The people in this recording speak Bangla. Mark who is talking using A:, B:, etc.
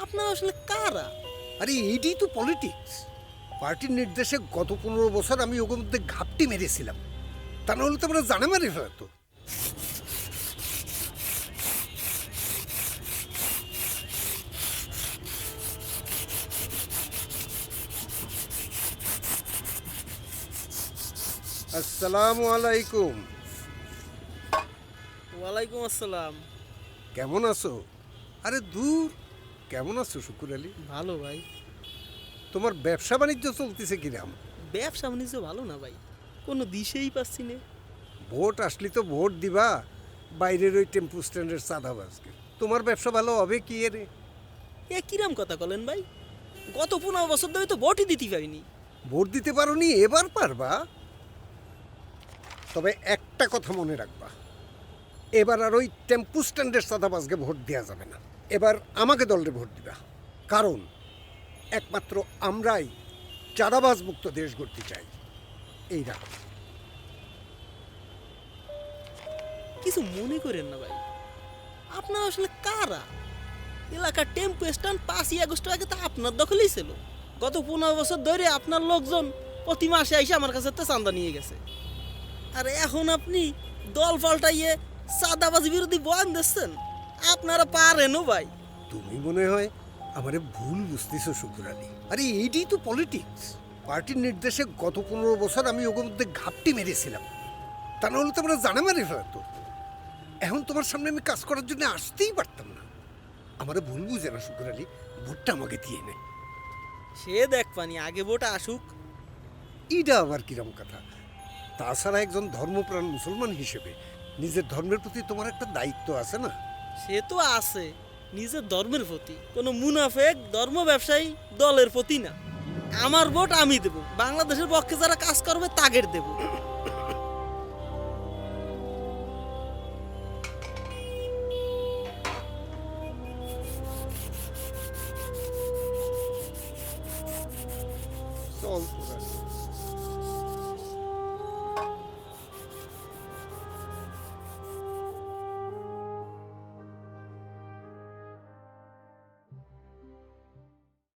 A: আপনারা আসলে কারা?
B: আরে এইটাই তো পলিটিক্স। পার্টির নির্দেশে গত 15 বছর আমি ওর মধ্যে ঘাপটি মেরেছিলাম, তা নাহলে তো আমরা জানে মারি ফেলতো। আসসালামু আলাইকুম।
A: ওয়ালাইকুম আসসালাম।
B: কেমন আছো? আরে দূর, কেমন আছো শুকুর আলী?
A: ভালো ভাই।
B: তোমার ব্যবসা বাণিজ্য চলতেছে কিরাম?
A: ব্যবসা বাণিজ্য ভালো না ভাই, কোনো দিশেই পাচ্ছি না।
B: ভোট আসলি তো ভোট দিবা বাইরের ওই টেম্পু স্ট্যান্ডের চাঁদাবাজকে। তোমার ব্যবসা ভালো হবে কি এর?
A: এ কিরাম কথা বলেন ভাই? গত 15 বছর ধরে তো ভোটই দিতে পারিনি।
B: ভোট দিতে পারোনি, এবার পারবা। তবে একটা কথা মনে রাখবা, এবার আর ওই টেম্পু স্ট্যান্ডের চাঁদাবাজকে ভোট দেওয়া যাবে না। এবার আমাকে দলে ভোট দিবা, কারণ একমাত্র আমরাই চাঁদাবাজ মুক্ত দেশ গড়তে চাই। এই রাখো।
A: কিছু মনে করেন না ভাই, আপনারা আসলে কারা? এলাকার টেম্পো স্ট্যান্ড 5ই আগস্ট আগে তো আপনার দখলেই ছিল। গত 15 বছর ধরে আপনার লোকজন প্রতি মাসে এসে আমার কাছে একটা চাঁদা নিয়ে গেছে। আর এখন আপনি দল পাল্টাইয়ে চাঁদাবাজি বিরোধী বয়ান দিচ্ছেন। আপনারা পারেনও ভাই।
B: তুমি মনে হয় আমারে ভুল বুঝতেছো শুকুর আলী। আরে এইটাই তো পলিটিক্স। পার্টির নির্দেশে গত 15 বছর আমি ওর মধ্যে ঘাপটি মেরেছিলাম, তা নাহলে তো আমরা জানে মারি ফেলতো। এখন তোমার সামনে আমি কাজ করার জন্য আসতেই পারতাম না। আমারে ভুল বুঝে না শুকুর আলী, ভোটটা আমাকে দিয়ে নেয়।
A: সে দেখ পানি, আগে ভোট আসুক।
B: এইটা আবার কিরম কথা? তাছাড়া একজন ধর্মপ্রাণ মুসলমান হিসেবে নিজের ধর্মের প্রতি তোমার একটা দায়িত্ব আছে না?
A: সে তো আছে নিজের ধর্মের প্রতি, কোনো মুনাফেক ধর্ম ব্যবসায়ী দলের প্রতি না। আমার ভোট আমি দেব, বাংলাদেশের পক্ষে যারা কাজ করবে তাগের দেব।
B: চল তোরা।